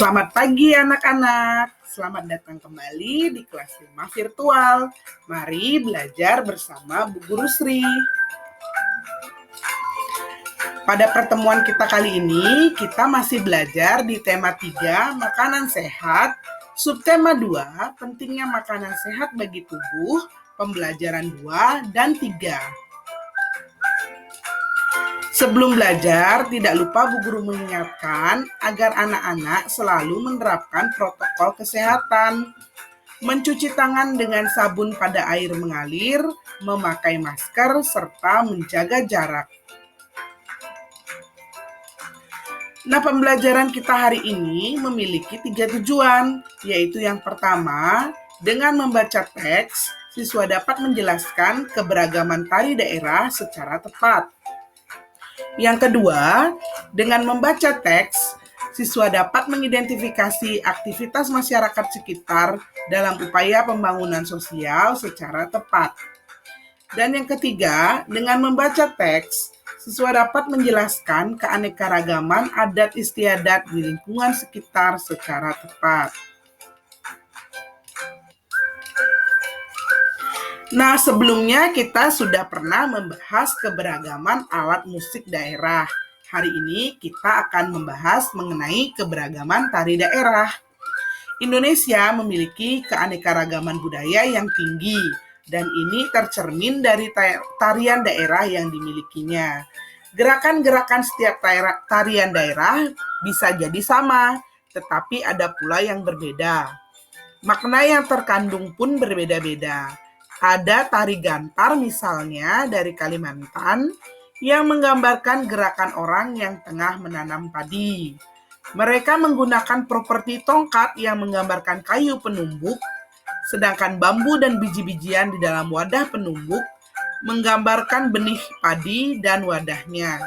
Selamat pagi anak-anak, selamat datang kembali di kelas 5 virtual. Mari belajar bersama Bu Guru Sri. Pada pertemuan kita kali ini, kita masih belajar di tema 3, makanan sehat, subtema 2, pentingnya makanan sehat bagi tubuh, pembelajaran 2 dan 3. Sebelum belajar, tidak lupa Bu Guru mengingatkan agar anak-anak selalu menerapkan protokol kesehatan, mencuci tangan dengan sabun pada air mengalir, memakai masker, serta menjaga jarak. Nah, pembelajaran kita hari ini memiliki 3 tujuan, yaitu yang pertama, dengan membaca teks, siswa dapat menjelaskan keberagaman tari daerah secara tepat. Yang kedua, dengan membaca teks, siswa dapat mengidentifikasi aktivitas masyarakat sekitar dalam upaya pembangunan sosial secara tepat. Dan yang ketiga, dengan membaca teks, siswa dapat menjelaskan keanekaragaman adat istiadat di lingkungan sekitar secara tepat. Nah, sebelumnya kita sudah pernah membahas keberagaman alat musik daerah. Hari ini kita akan membahas mengenai keberagaman tari daerah. Indonesia memiliki keanekaragaman budaya yang tinggi, dan ini tercermin dari tarian daerah yang dimilikinya. Gerakan-gerakan setiap tarian daerah bisa jadi sama, tetapi ada pula yang berbeda. Makna yang terkandung pun berbeda-beda. Ada tari gantar misalnya dari Kalimantan yang menggambarkan gerakan orang yang tengah menanam padi. Mereka menggunakan properti tongkat yang menggambarkan kayu penumbuk, sedangkan bambu dan biji-bijian di dalam wadah penumbuk menggambarkan benih padi dan wadahnya.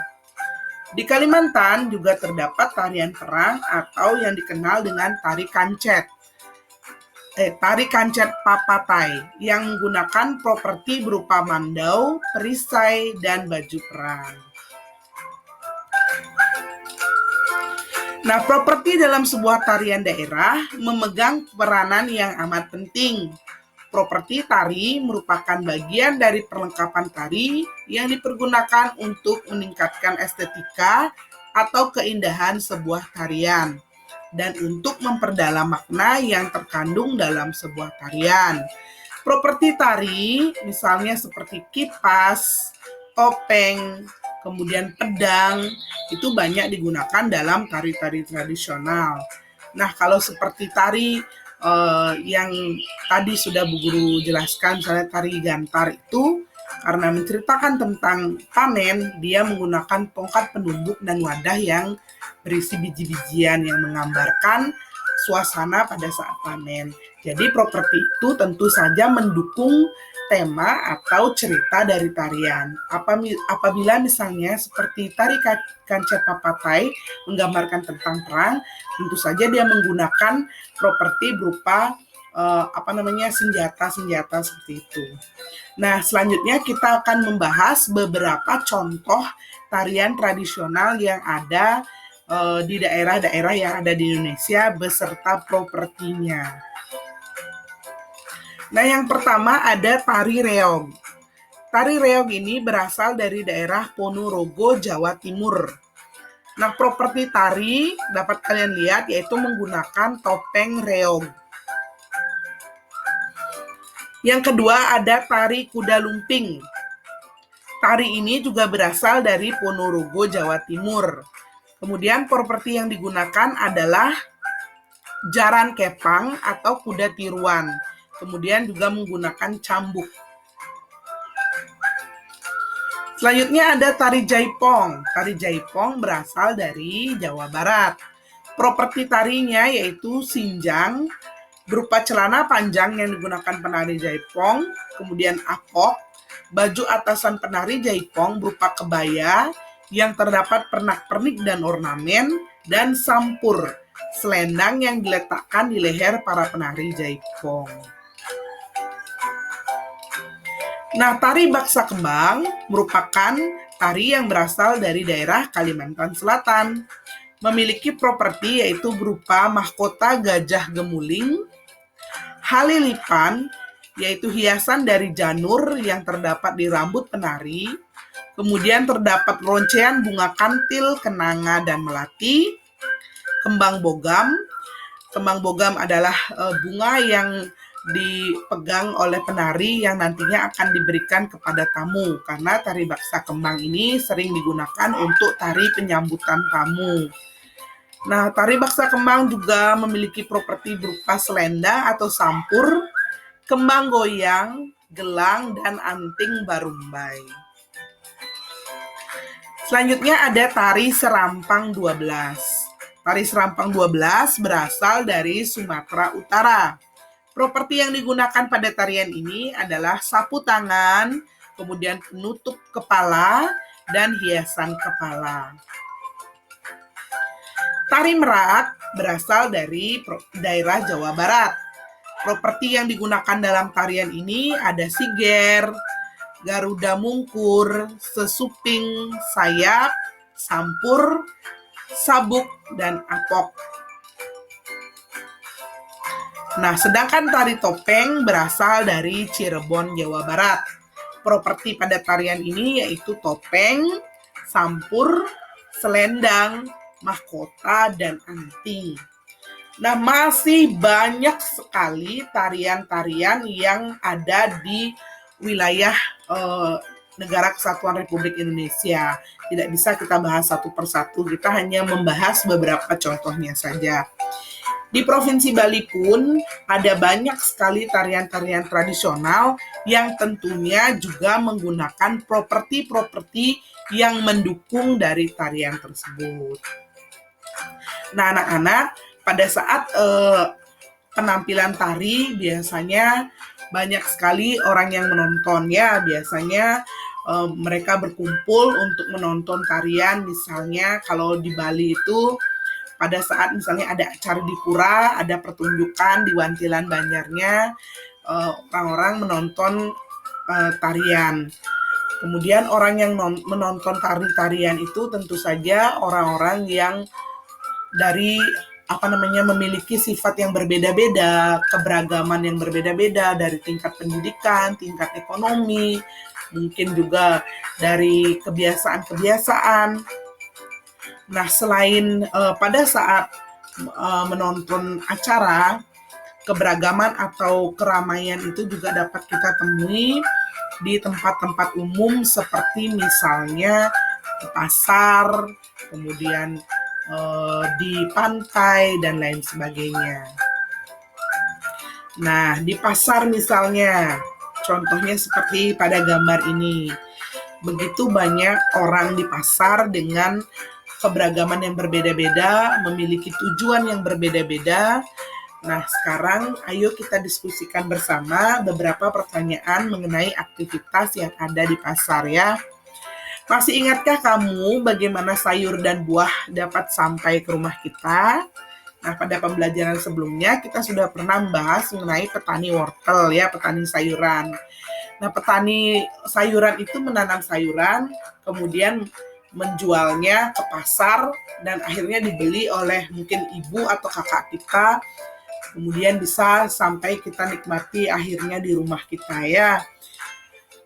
Di Kalimantan juga terdapat tarian perang atau yang dikenal dengan tari kancet. Tari kancet papatai yang menggunakan properti berupa mandau, perisai, dan baju perang. Nah, properti dalam sebuah tarian daerah memegang peranan yang amat penting. Properti tari merupakan bagian dari perlengkapan tari yang dipergunakan untuk meningkatkan estetika atau keindahan sebuah tarian dan untuk memperdalam makna yang terkandung dalam sebuah tarian. Properti tari misalnya seperti kipas, topeng, kemudian pedang, itu banyak digunakan dalam tari-tari tradisional. Nah, kalau seperti tari yang tadi sudah Bu Guru jelaskan, misalnya tari gantar itu karena menceritakan tentang panen, dia menggunakan tongkat penumbuk dan wadah yang berisi biji-bijian yang menggambarkan suasana pada saat panen. Jadi properti itu tentu saja mendukung tema atau cerita dari tarian. Apabila misalnya seperti tari kancet papatai menggambarkan tentang perang, tentu saja dia menggunakan properti berupa senjata-senjata seperti itu. Nah, selanjutnya kita akan membahas beberapa contoh tarian tradisional yang ada di daerah-daerah yang ada di Indonesia beserta propertinya. Nah, yang pertama ada tari reog. Tari reog ini berasal dari daerah Ponorogo, Jawa Timur. Nah, properti tari dapat kalian lihat yaitu menggunakan topeng reog. Yang kedua ada tari kuda lumping. Tari ini juga berasal dari Ponorogo, Jawa Timur. Kemudian properti yang digunakan adalah jaran kepang atau kuda tiruan. Kemudian juga menggunakan cambuk. Selanjutnya ada tari jaipong. Tari jaipong berasal dari Jawa Barat. Properti tarinya yaitu sinjang, berupa celana panjang yang digunakan penari jaipong, kemudian akok, baju atasan penari jaipong berupa kebaya yang terdapat pernak-pernik dan ornamen, dan sampur, selendang yang diletakkan di leher para penari jaipong. Nah, tari baksa kembang merupakan tari yang berasal dari daerah Kalimantan Selatan. memiliki properti yaitu berupa mahkota gajah gemuling, halilipan, yaitu hiasan dari janur yang terdapat di rambut penari, kemudian terdapat roncean bunga kantil, kenanga, dan melati, kembang bogam. Kembang bogam adalah bunga yang dipegang oleh penari yang nantinya akan diberikan kepada tamu, karena tari baksa kembang ini sering digunakan untuk tari penyambutan tamu. Nah, tari baksa kembang juga memiliki properti berupa selendang atau sampur, kembang goyang, gelang, dan anting barumbai. Selanjutnya ada tari serampang 12. Tari serampang 12 berasal dari Sumatera Utara. Properti yang digunakan pada tarian ini adalah sapu tangan, kemudian penutup kepala, dan hiasan kepala. Tari merak berasal dari daerah Jawa Barat. Properti yang digunakan dalam tarian ini ada siger, garuda mungkur, sesuping, sayap, sampur, sabuk, dan apok. Nah, sedangkan tari topeng berasal dari Cirebon, Jawa Barat. Properti pada tarian ini yaitu topeng, sampur, selendang, mahkota, dan anting. Nah, masih banyak sekali tarian-tarian yang ada di wilayah Negara Kesatuan Republik Indonesia. Tidak bisa kita bahas satu persatu, kita hanya membahas beberapa contohnya saja. Di Provinsi Bali pun ada banyak sekali tarian-tarian tradisional yang tentunya juga menggunakan properti-properti yang mendukung dari tarian tersebut. Nah, anak-anak, pada saat penampilan tari biasanya banyak sekali orang yang menonton ya. Biasanya mereka berkumpul untuk menonton tarian. Misalnya kalau di Bali itu pada saat misalnya ada acara di pura, ada pertunjukan di Wantilan Banjarnya, orang-orang menonton tarian. Kemudian orang yang menonton tarian itu tentu saja orang-orang yang dari memiliki sifat yang berbeda-beda, keberagaman yang berbeda-beda dari tingkat pendidikan, tingkat ekonomi, mungkin juga dari kebiasaan-kebiasaan. Nah, selain pada saat menonton acara, keberagaman atau keramaian itu juga dapat kita temui di tempat-tempat umum seperti misalnya di pasar, kemudian di pantai, dan lain sebagainya. Nah, di pasar misalnya, contohnya seperti pada gambar ini. Begitu banyak orang di pasar dengan keberagaman yang berbeda-beda, memiliki tujuan yang berbeda-beda. Nah, sekarang ayo kita diskusikan bersama beberapa pertanyaan mengenai aktivitas yang ada di pasar ya. Masih ingatkah kamu bagaimana sayur dan buah dapat sampai ke rumah kita? Nah, pada pembelajaran sebelumnya kita sudah pernah membahas mengenai petani wortel ya, petani sayuran. Nah, petani sayuran itu menanam sayuran, kemudian menjualnya ke pasar dan akhirnya dibeli oleh mungkin ibu atau kakak kita, kemudian bisa sampai kita nikmati akhirnya di rumah kita ya.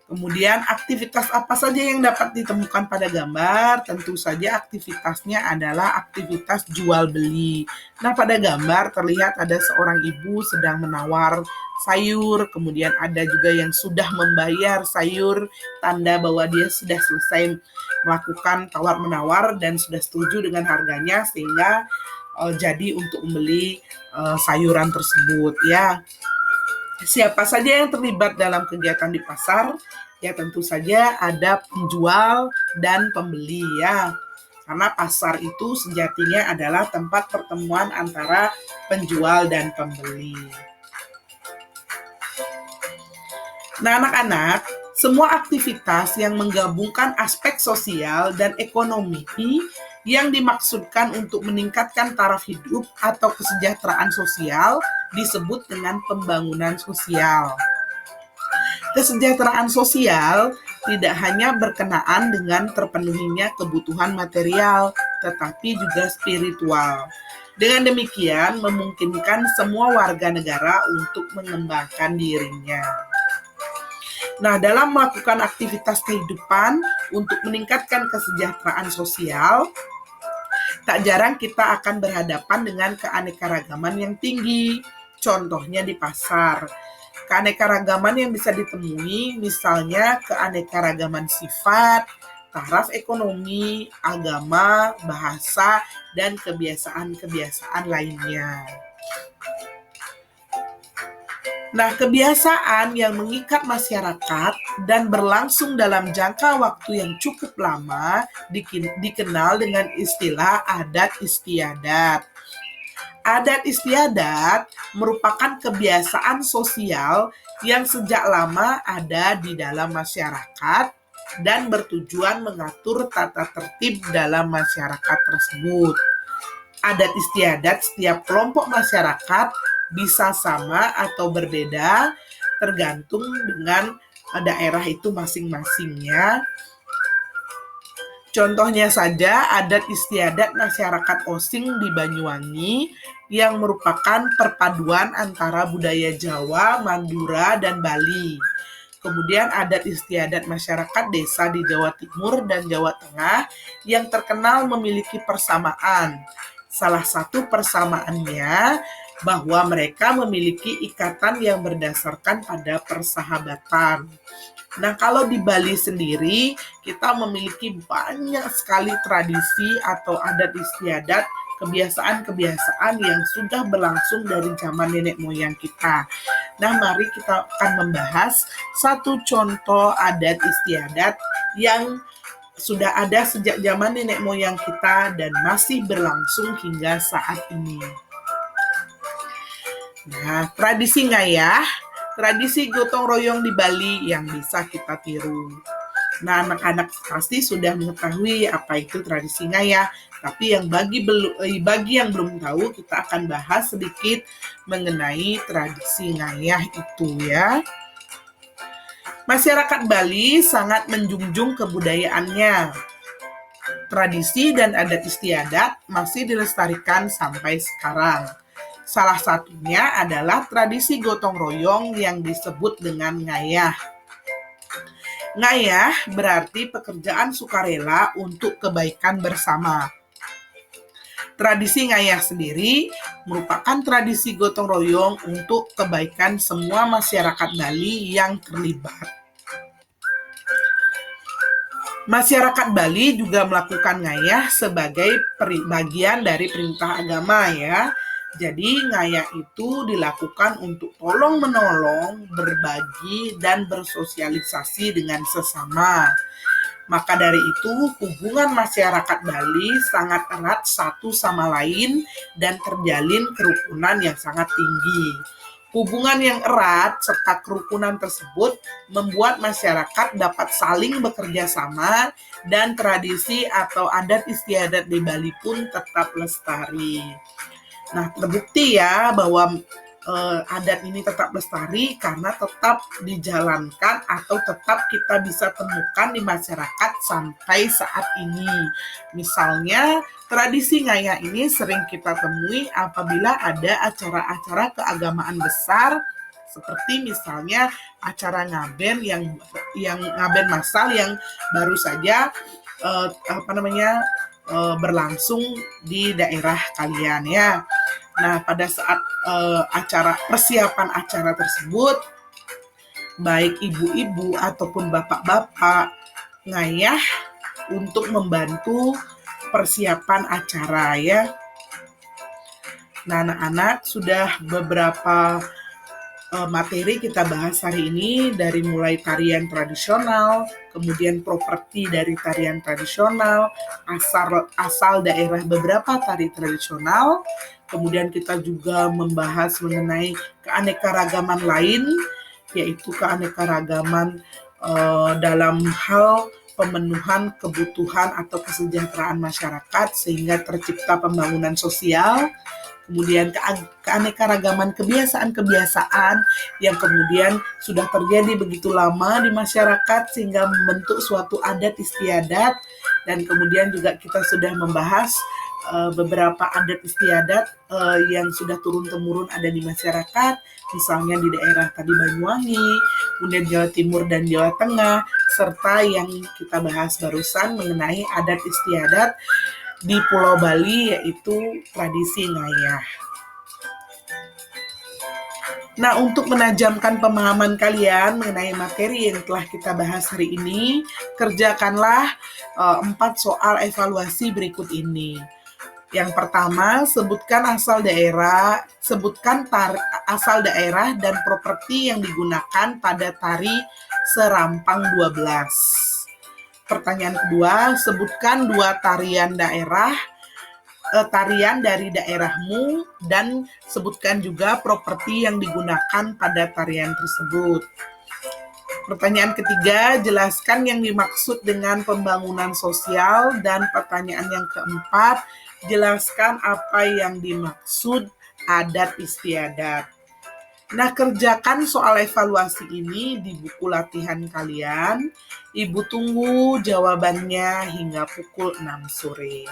Kemudian aktivitas apa saja yang dapat ditemukan pada gambar? Tentu saja aktivitasnya adalah aktivitas jual beli. Nah, pada gambar terlihat ada seorang ibu sedang menawar sayur, kemudian ada juga yang sudah membayar sayur, tanda bahwa dia sudah selesai melakukan tawar-menawar dan sudah setuju dengan harganya sehingga jadi untuk membeli sayuran tersebut ya. Siapa saja yang terlibat dalam kegiatan di pasar? Ya tentu saja ada penjual dan pembeli ya. Karena pasar itu sejatinya adalah tempat pertemuan antara penjual dan pembeli. Nah, anak-anak, semua aktivitas yang menggabungkan aspek sosial dan ekonomi yang dimaksudkan untuk meningkatkan taraf hidup atau kesejahteraan sosial disebut dengan pembangunan sosial. Kesejahteraan sosial tidak hanya berkenaan dengan terpenuhinya kebutuhan material, tetapi juga spiritual. Dengan demikian, memungkinkan semua warga negara untuk mengembangkan dirinya. Nah, dalam melakukan aktivitas kehidupan untuk meningkatkan kesejahteraan sosial, tak jarang kita akan berhadapan dengan keanekaragaman yang tinggi. Contohnya di pasar. Keanekaragaman yang bisa ditemui misalnya keanekaragaman sifat, taraf ekonomi, agama, bahasa, dan kebiasaan-kebiasaan lainnya. Nah, kebiasaan yang mengikat masyarakat dan berlangsung dalam jangka waktu yang cukup lama dikenal dengan istilah adat istiadat. Adat istiadat merupakan kebiasaan sosial yang sejak lama ada di dalam masyarakat dan bertujuan mengatur tata tertib dalam masyarakat tersebut. Adat istiadat setiap kelompok masyarakat bisa sama atau berbeda tergantung dengan daerah itu masing-masingnya. Contohnya saja adat istiadat masyarakat Osing di Banyuwangi yang merupakan perpaduan antara budaya Jawa, Madura, dan Bali. Kemudian adat istiadat masyarakat desa di Jawa Timur dan Jawa Tengah yang terkenal memiliki persamaan. Salah satu persamaannya bahwa mereka memiliki ikatan yang berdasarkan pada persahabatan. Nah, kalau di Bali sendiri, kita memiliki banyak sekali tradisi atau adat istiadat, kebiasaan-kebiasaan yang sudah berlangsung dari zaman nenek moyang kita. Nah, mari kita akan membahas satu contoh adat istiadat yang sudah ada sejak zaman nenek moyang kita dan masih berlangsung hingga saat ini. Nah, tradisi ngayah, tradisi gotong royong di Bali yang bisa kita tiru. Nah, anak-anak pasti sudah mengetahui apa itu tradisi ngayah, tapi bagi yang belum tahu, kita akan bahas sedikit mengenai tradisi ngayah itu ya. Masyarakat Bali sangat menjunjung kebudayaannya. Tradisi dan adat istiadat masih dilestarikan sampai sekarang. Salah satunya adalah tradisi gotong royong yang disebut dengan ngayah. Ngayah berarti pekerjaan sukarela untuk kebaikan bersama. Tradisi ngayah sendiri merupakan tradisi gotong royong untuk kebaikan semua masyarakat Bali yang terlibat. Masyarakat Bali juga melakukan ngayah sebagai bagian dari perintah agama ya. Jadi ngayah itu dilakukan untuk tolong-menolong, berbagi, dan bersosialisasi dengan sesama. Maka dari itu hubungan masyarakat Bali sangat erat satu sama lain dan terjalin kerukunan yang sangat tinggi. Hubungan yang erat serta kerukunan tersebut membuat masyarakat dapat saling bekerja sama dan tradisi atau adat istiadat di Bali pun tetap lestari. Nah, terbukti ya bahwa adat ini tetap lestari karena tetap dijalankan atau tetap kita bisa temukan di masyarakat sampai saat ini. Misalnya, tradisi ngayah ini sering kita temui apabila ada acara-acara keagamaan besar seperti misalnya acara ngaben yang ngaben massal yang baru saja berlangsung di daerah kalian ya. Nah, pada saat persiapan acara tersebut, baik ibu-ibu ataupun bapak-bapak ngayah untuk membantu persiapan acara ya. Nah, anak-anak sudah beberapa materi kita bahas hari ini dari mulai tarian tradisional, kemudian properti dari tarian tradisional, asal daerah beberapa tari tradisional, kemudian kita juga membahas mengenai keanekaragaman lain, yaitu keanekaragaman dalam hal pemenuhan kebutuhan atau kesejahteraan masyarakat sehingga tercipta pembangunan sosial. Kemudian keanekaragaman kebiasaan-kebiasaan yang kemudian sudah terjadi begitu lama di masyarakat sehingga membentuk suatu adat istiadat. Dan kemudian juga kita sudah membahas beberapa adat istiadat yang sudah turun-temurun ada di masyarakat, misalnya di daerah tadi Banyuwangi, kemudian Jawa Timur dan Jawa Tengah, serta yang kita bahas barusan mengenai adat istiadat di Pulau Bali, yaitu tradisi ngayah. Nah, untuk menajamkan pemahaman kalian mengenai materi yang telah kita bahas hari ini, kerjakanlah 4 soal evaluasi berikut ini. Yang pertama, sebutkan asal daerah dan properti yang digunakan pada tari Serampang 12. Pertanyaan kedua, sebutkan 2 tarian dari daerahmu dan sebutkan juga properti yang digunakan pada tarian tersebut. Pertanyaan ketiga, jelaskan yang dimaksud dengan pembangunan sosial, dan pertanyaan yang keempat, jelaskan apa yang dimaksud adat istiadat. Nah, kerjakan soal evaluasi ini di buku latihan kalian. Ibu tunggu jawabannya hingga pukul 6 sore.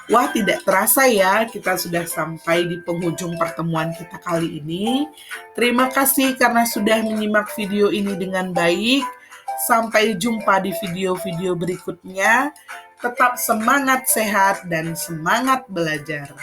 Wah, tidak terasa ya, kita sudah sampai di penghujung pertemuan kita kali ini. Terima kasih karena sudah menyimak video ini dengan baik. Sampai jumpa di video-video berikutnya. Tetap semangat sehat dan semangat belajar.